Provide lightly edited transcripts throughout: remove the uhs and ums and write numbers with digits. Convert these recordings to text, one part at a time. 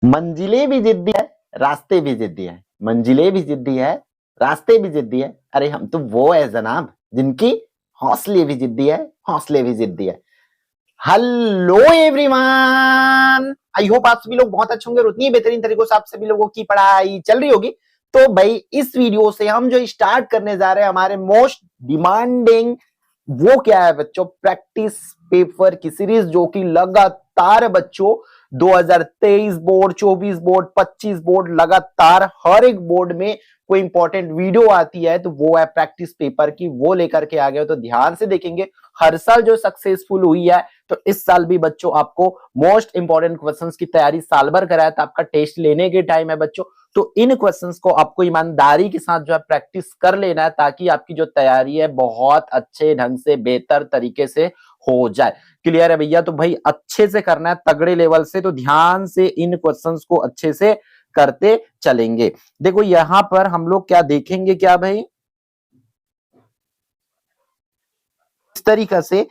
मंजिलें भी जिद्दी है, रास्ते भी जिद्दी है। मंजिलें भी जिद्दी है, रास्ते भी जिद्दी है। अरे हम तो वो है जनाब जिनकी हौसले भी जिद्दी है, हौसले भी जिद्दी है। हेलो एवरीवन, आई होप आप सभी लोग बहुत अच्छे होंगे और उतनी बेहतरीन तरीकों से आप सभी लोगों की पढ़ाई चल रही होगी। तो भाई इस वीडियो से हम जो स्टार्ट करने जा रहे हैं हमारे मोस्ट डिमांडिंग, वो क्या है बच्चों, प्रैक्टिस पेपर की सीरीज, जो कि लगातार बच्चों 2023 बोर्ड, 24 बोर्ड, 25 बोर्ड, लगातार हर एक बोर्ड में कोई इंपॉर्टेंट वीडियो आती है तो वो है प्रैक्टिस पेपर की, वो लेकर के आ गए हो। तो ध्यान से देखेंगे, हर साल जो सक्सेसफुल हुई है तो इस साल भी बच्चों आपको मोस्ट इंपॉर्टेंट क्वेश्चंस की तैयारी साल भर कराया था। आपका टेस्ट लेने के टाइम है बच्चों, तो इन क्वेश्चंस को आपको ईमानदारी के साथ जो है प्रैक्टिस कर लेना है, ताकि आपकी जो तैयारी है बहुत अच्छे ढंग से, बेहतर तरीके से हो जाए। क्लियर है भैया? तो भाई अच्छे से करना है, तगड़े लेवल से। तो ध्यान से इन क्वेश्चंस को अच्छे से करते चलेंगे। देखो यहां पर हम लोग क्या देखेंगे, क्या भाई, इस तरीका से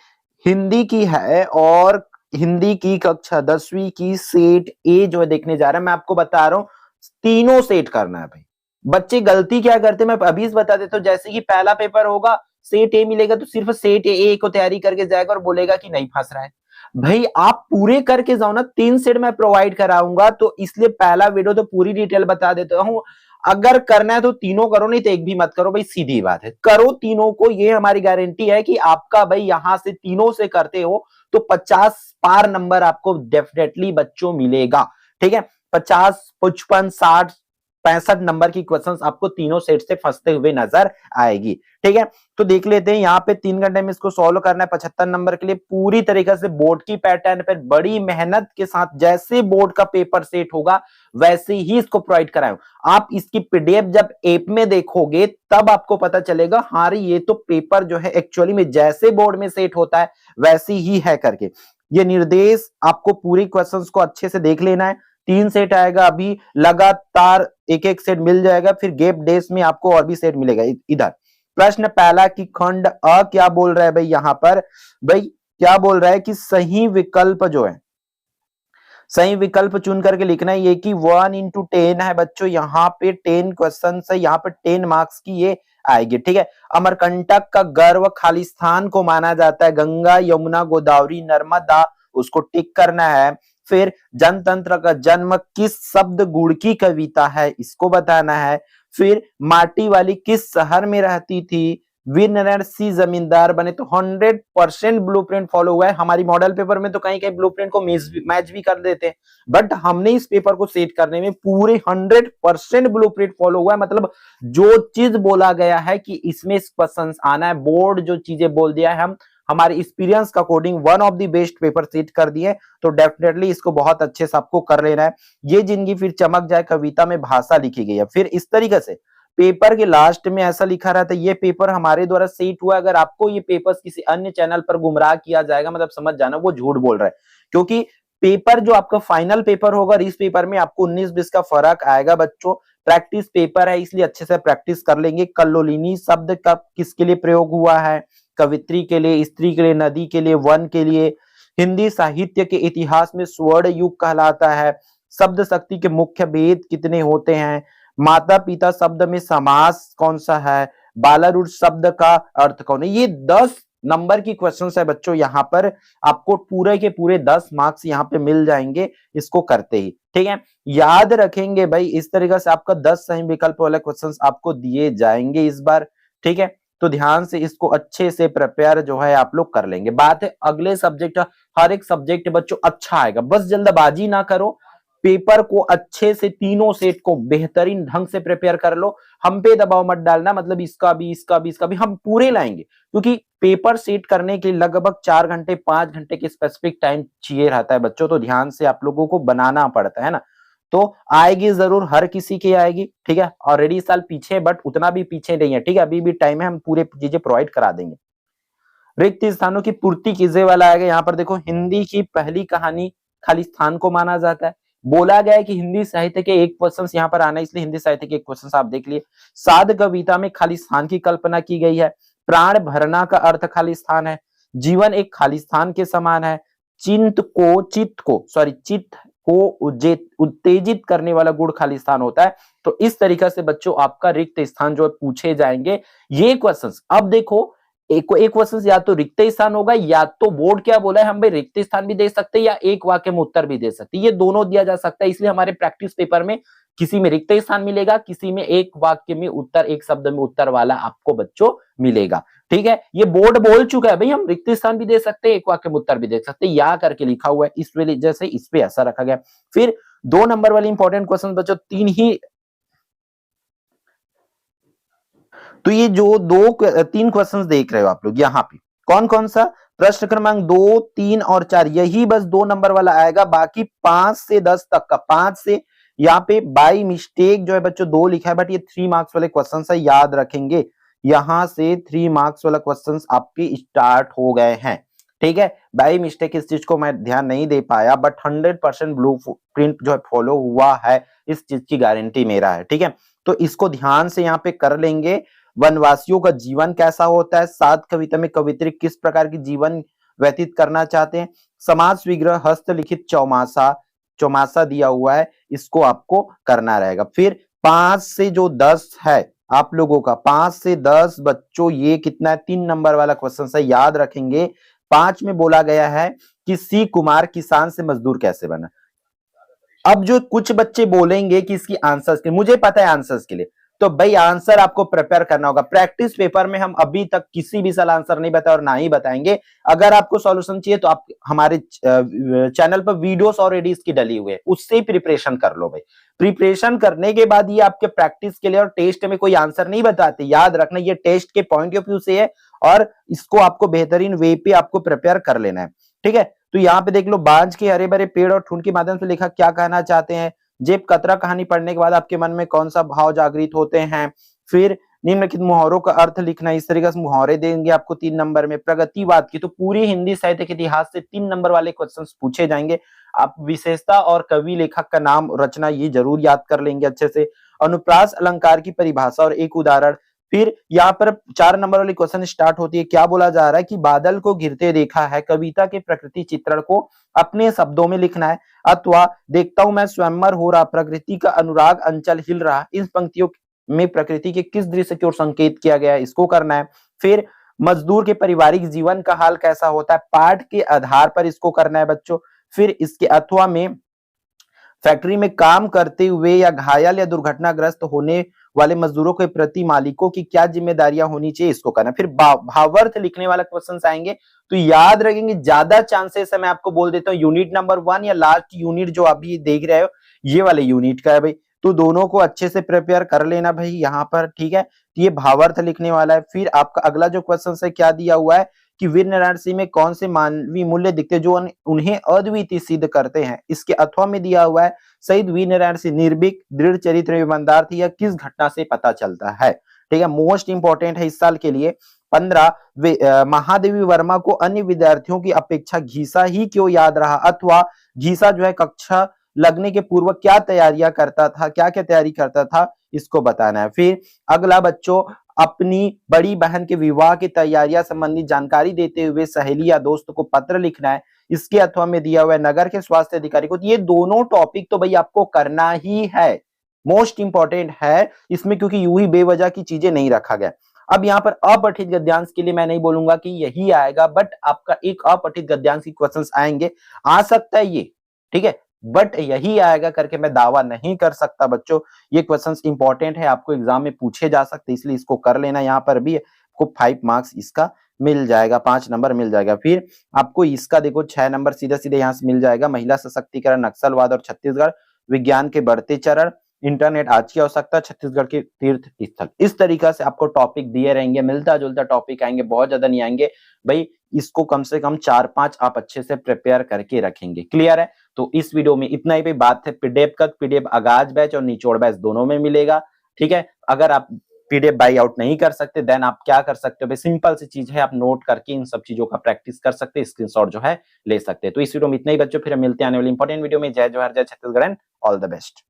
हिंदी की है और हिंदी की कक्षा 10वीं की सेट ए जो है देखने जा रहा है। मैं आपको बता रहा हूं तीनों सेट करना है भाई। बच्चे गलती क्या करते हैं मैं अभी बता देता हूं। जैसे कि पहला पेपर होगा, सेट ए मिलेगा तो सिर्फ सेट ए को तैयारी करके जाएगा और बोलेगा कि नहीं फंस रहा है। भाई आप पूरे करके जाओ ना, 3 सेट मैं प्रोवाइड कराऊंगा, तो इसलिए पहला वीडियो तो पूरी डिटेल बता देता हूं। अगर करना है तो तीनों करो, नहीं तो एक भी मत करो भाई, सीधी बात है। करो तीनों को, ये हमारी गारंटी है कि आपका भाई यहां से तीनों से करते हो तो 50 पार नंबर आपको डेफिनेटली बच्चों मिलेगा। ठीक है, 50, 55, 60, 65 नंबर की क्वेश्चंस आपको तीनों सेट से फंसते हुए नजर आएगी। ठीक है, तो देख लेते हैं। यहाँ पे 3 घंटे में इसको सॉल्व करना है 75 नंबर के लिए, पूरी तरीके से बोर्ड की पैटर्न पर बड़ी मेहनत के साथ। जैसे बोर्ड का पेपर सेट होगा वैसे ही इसको प्रोवाइड कराएं। आप इसकी पीडीएफ जब ऐप में देखोगे तब आपको पता चलेगा, हाँ ये तो पेपर जो है एक्चुअली में जैसे बोर्ड में सेट होता है वैसे ही है करके। ये निर्देश आपको पूरी क्वेश्चंस को अच्छे से देख लेना है। 3 सेट आएगा, अभी लगातार एक एक सेट मिल जाएगा, फिर गैप डेज में आपको और भी सेट मिलेगा। इधर प्रश्न पहला की खंड अ क्या बोल रहा है भाई, यहां पर भाई क्या बोल रहा है कि सही विकल्प जो है, सही विकल्प चुन करके लिखना है। ये कि 1 into 10 है बच्चों, यहाँ पे 10 क्वेश्चन है, यहाँ पे 10 मार्क्स की ये आएगी। ठीक है, अमरकंटक का गर्व खालिस्तान को माना जाता है, गंगा यमुना गोदावरी नर्मदा, उसको टिक करना है। फिर जनतंत्र का जन्म किस शब्द गुण की कविता है, इसको बताना है। फिर माटी वाली किस शहर में रहती थी, वीर नारायण सिंह जमींदार बने। तो 100% ब्लूप्रिंट फॉलो हुआ है। हमारी मॉडल पेपर में तो कहीं कहीं ब्लूप्रिंट को मैच भी कर देते हैं, बट हमने इस पेपर को सेट करने में पूरे 100% ब्लूप्रिंट फॉलो हुआ है। मतलब जो चीज बोला गया है कि इसमें क्वेश्चन आना है, बोर्ड जो चीजें बोल दिया है, हम हमारे एक्सपीरियंस का according one of the best paper set कर दिए। तो डेफिनेटली इसको बहुत अच्छे से आपको कर लेना है। ये जिंदगी फिर चमक जाए कविता में भाषा लिखी गई है। फिर इस तरीके से पेपर के लास्ट में ऐसा लिखा रहता है, ये पेपर हमारे द्वारा सेट हुआ। अगर आपको ये पेपर किसी अन्य चैनल पर गुमराह किया जाएगा, मतलब समझ जाना वो झूठ बोल रहा है, क्योंकि पेपर जो आपका फाइनल पेपर होगा, इस पेपर में आपको 19-20 का फर्क आएगा बच्चों। प्रैक्टिस पेपर है इसलिए अच्छे से प्रैक्टिस कर लेंगे। कल्लोलिनी शब्द का किसके लिए प्रयोग हुआ है, कवित्री के लिए, स्त्री के लिए, नदी के लिए, वन के लिए। हिंदी साहित्य के इतिहास में स्वर्ण युग कहलाता है। शब्द शक्ति के मुख्य भेद कितने होते हैं, माता पिता शब्द में समास कौन सा है, बालारूढ़ शब्द का अर्थ कौन है। ये 10 नंबर की क्वेश्चंस है बच्चों, यहाँ पर आपको पूरे के पूरे 10 मार्क्स यहाँ पे मिल जाएंगे इसको करते ही। ठीक है, याद रखेंगे भाई, इस तरीके से आपका 10 सही विकल्प वाले क्वेश्चंस आपको दिए जाएंगे इस बार। ठीक है, तो ध्यान से इसको अच्छे से प्रिपेयर जो है आप लोग कर लेंगे। बात है अगले सब्जेक्ट, हर एक सब्जेक्ट बच्चों अच्छा आएगा, बस जल्दबाजी ना करो। पेपर को अच्छे से तीनों सेट को बेहतरीन ढंग से प्रिपेयर कर लो। हम पे दबाव मत डालना, मतलब इसका भी इसका भी इसका भी हम पूरे लाएंगे, क्योंकि पेपर सेट करने के लिए लगभग 4 घंटे 5 घंटे के स्पेसिफिक टाइम चाहिए रहता है बच्चों। तो ध्यान से आप लोगों को बनाना पड़ता है ना, तो आएगी जरूर, हर किसी की आएगी। ठीक है, ऑलरेडी साल पीछे, बट उतना भी पीछे नहीं है। ठीक है, अभी भी टाइम है, हम पूरे चीजें प्रोवाइड करा देंगे। रिक्त स्थानों की पूर्ति कीजिए वाला आएगा। यहाँ पर देखो, हिंदी की पहली कहानी खालिस्तान को माना जाता है। बोला गया है कि हिंदी साहित्य के एक क्वेश्चन यहाँ पर आना है, इसलिए हिंदी साहित्य के एक क्वेश्चन आप देख लिए। साध कविता में खालिस्तान की कल्पना की गई है। प्राण भरना का अर्थ खालिस्तान है। जीवन एक खालिस्तान के समान है। चित्त को को उत्तेजित करने वाला गुण खाली स्थान होता है। तो इस तरीके से बच्चों आपका रिक्त स्थान जो है पूछे जाएंगे ये क्वेश्चंस। अब देखो एक क्वेश्चन या तो रिक्त स्थान होगा या तो बोर्ड क्या बोला है हम भाई रिक्त स्थान भी दे सकते हैं या एक वाक्य में उत्तर भी दे सकते हैं, ये दोनों दिया जा सकता है। इसलिए हमारे प्रैक्टिस पेपर में किसी में रिक्त स्थान मिलेगा, किसी में एक वाक्य में उत्तर, एक शब्द में उत्तर वाला आपको बच्चों मिलेगा। ठीक है, ये बोर्ड बोल चुका है भाई हम रिक्त स्थान भी दे सकते हैं, एक वाक्य में उत्तर भी दे सकते हैं, या करके लिखा हुआ है, इस वजह से इस पे ऐसा रखा गया। फिर 2 नंबर वाली इंपॉर्टेंट क्वेश्चन बच्चों तीन ही, तो ये जो 3 क्वेश्चंस देख रहे हो आप लोग यहाँ पे कौन कौन सा, प्रश्न क्रमांक 2, 3 और 4 यही बस 2 नंबर वाला आएगा। बाकी 5 से 10 तक का, 5 से यहाँ पे बाई मिस्टेक जो है बच्चों 2 लिखा है, बट ये 3 मार्क्स वाले क्वेश्चन है, याद रखेंगे। यहां से 3 मार्क्स वाला क्वेश्चन आपके स्टार्ट हो गए हैं। ठीक है, बाई मिस्टेक इस चीज को मैं ध्यान नहीं दे पाया, बट 100% ब्लू प्रिंट जो है फॉलो हुआ है, इस चीज की गारंटी मेरा है। ठीक है, तो इसको ध्यान से यहाँ पे कर लेंगे। वनवासियों का जीवन कैसा होता है, 7 कविता में कवित्री किस प्रकार की जीवन व्यतीत करना चाहते हैं, समाज विग्रह हस्तलिखित चौमासा, चौमासा दिया हुआ है, इसको आपको करना रहेगा। फिर 5 से जो 10 है आप लोगों का, 5 से 10 बच्चों ये कितना है, 3 नंबर वाला क्वेश्चन है, याद रखेंगे। 5 में बोला गया है कि सी कुमार किसान से मजदूर कैसे बना। अब जो कुछ बच्चे बोलेंगे कि इसकी आंसर्स के, मुझे पता है आंसर्स के लिए, तो भाई आंसर आपको प्रिपेयर करना होगा। प्रैक्टिस पेपर में हम अभी तक किसी भी साल आंसर नहीं बताए और ना ही बताएंगे। अगर आपको सॉल्यूशन चाहिए तो आप हमारे चैनल पर वीडियोस ऑलरेडी इसकी डली हुई है, उससे ही प्रिपरेशन कर लो भाई। प्रिपरेशन करने के बाद ये आपके प्रैक्टिस के लिए, और टेस्ट में कोई आंसर नहीं बताते, याद रखना ये टेस्ट के पॉइंट ऑफ व्यू से है और इसको आपको बेहतरीन वे पे आपको प्रिपेयर कर लेना है। ठीक है, तो यहाँ पे देख लो, बांझ के हरे भरे पेड़ और ठुंड के माध्यम से लेखक क्या कहना चाहते हैं। जेब कतरा कहानी पढ़ने के बाद आपके मन में कौन सा भाव जागृत होते हैं। फिर निम्नलिखित मुहावरों का अर्थ लिखना, इस तरीके से मुहावरे देंगे आपको 3 नंबर में। प्रगतिवाद की तो पूरी हिंदी साहित्य के इतिहास से 3 नंबर वाले क्वेश्चंस पूछे जाएंगे। आप विशेषता और कवि लेखक का नाम रचना ये जरूर याद कर लेंगे अच्छे से। अनुप्रास अलंकार की परिभाषा और एक उदाहरण। फिर यहाँ पर 4 नंबर वाली क्वेश्चन स्टार्ट होती है, क्या बोला जा रहा है कि बादल को घिरते देखा है, कविता के प्रकृति चित्रण को अपने शब्दों में लिखना है, अथवा देखता हूं मैं स्वयंवर हो रहा, प्रकृति का अनुराग अंचल हिल रहा, इन पंक्तियों में प्रकृति के किस दृश्य की ओर संकेत किया गया है, इसको करना है। फिर मजदूर के पारिवारिक जीवन का हाल कैसा होता है, पाठ के आधार पर इसको करना है बच्चों। फिर इसके अथवा में फैक्ट्री में काम करते हुए या घायल या दुर्घटनाग्रस्त होने वाले मजदूरों के प्रति मालिकों की क्या जिम्मेदारियां होनी चाहिए, इसको करना। फिर भावार्थ लिखने वाला क्वेश्चन आएंगे, तो याद रखेंगे ज्यादा चांसेस है, मैं आपको बोल देता हूँ यूनिट नंबर 1 या लास्ट यूनिट जो अभी देख रहे हो ये वाले यूनिट का है भाई, तो दोनों को अच्छे से प्रिपेयर कर लेना भाई यहाँ पर। ठीक है, तो ये भावार्थ लिखने वाला है। फिर आपका अगला जो क्वेश्चन है क्या दिया हुआ है कि वीर नारायण सिंह में कौन से मानवीय मूल्य दिखते हैं जो उन्हें अद्वितीय सिद्ध करते हैं, इसके अथवा में दिया हुआ है शहीद वीर नारायण सिंह निर्भीक दृढ़ चरित्र ईमानदार थी, या किस घटना से पता चलता है। ठीक है, मोस्ट इंपॉर्टेंट है इस साल के लिए। 15 महादेवी वर्मा को अन्य विद्यार्थियों की अपेक्षा घीसा ही क्यों याद रहा, अथवा घीसा जो है कक्षा लगने के पूर्व क्या तैयारियां करता था, क्या क्या तैयारी करता था, इसको बताना है। फिर अगला बच्चों अपनी बड़ी बहन के विवाह की तैयारियां संबंधी जानकारी देते हुए सहेली या दोस्त को पत्र लिखना है, इसके अथवा में दिया हुआ है नगर के स्वास्थ्य अधिकारी को। ये दोनों टॉपिक तो भाई आपको करना ही है, मोस्ट इंपॉर्टेंट है इसमें, क्योंकि यूं ही बेवजह की चीजें नहीं रखा गया। अब यहाँ पर अपठित गद्यांश के लिए मैं नहीं बोलूंगा कि यही आएगा, बट आपका एक अपठित गद्यांश की क्वेश्चंस आएंगे, आ सकता है ये, ठीक है, बट यही आएगा करके मैं दावा नहीं कर सकता बच्चों। ये क्वेश्चंस इंपॉर्टेंट है, आपको एग्जाम में पूछे जा सकते, इसलिए इसको कर लेना। यहाँ पर भी आपको 5 मार्क्स इसका मिल जाएगा, 5 नंबर मिल जाएगा। फिर आपको इसका देखो 6 नंबर सीधे सीधे यहाँ से मिल जाएगा, महिला सशक्तिकरण, नक्सलवाद और छत्तीसगढ़, विज्ञान के बढ़ते चरण, इंटरनेट आज की आवश्यकता, छत्तीसगढ़ के तीर्थ स्थल। इस तरीका से आपको टॉपिक दिए रहेंगे, मिलता जुलता टॉपिक आएंगे, बहुत ज्यादा नहीं आएंगे भाई। इसको कम से कम 4-5 आप अच्छे से प्रिपेयर करके रखेंगे। क्लियर है? तो इस वीडियो में इतना ही। बात है पीडीएफ का, पीडीएफ आगाज बैच और निचोड़ बैच दोनों में मिलेगा। ठीक है, अगर आप पीडीएफ बाई आउट नहीं कर सकते देन आप क्या कर सकते हो भाई, सिंपल सी चीज है, आप नोट करके इन सब चीजों का प्रैक्टिस कर सकते हैं, स्क्रीनशॉट जो है ले सकते हैं। तो इस वीडियो में इतना ही बच्चों, फिर मिलते हैं आने वाली इंपॉर्टेंट वीडियो में। जय जवाहर, जय Chhattisgarh and all the best.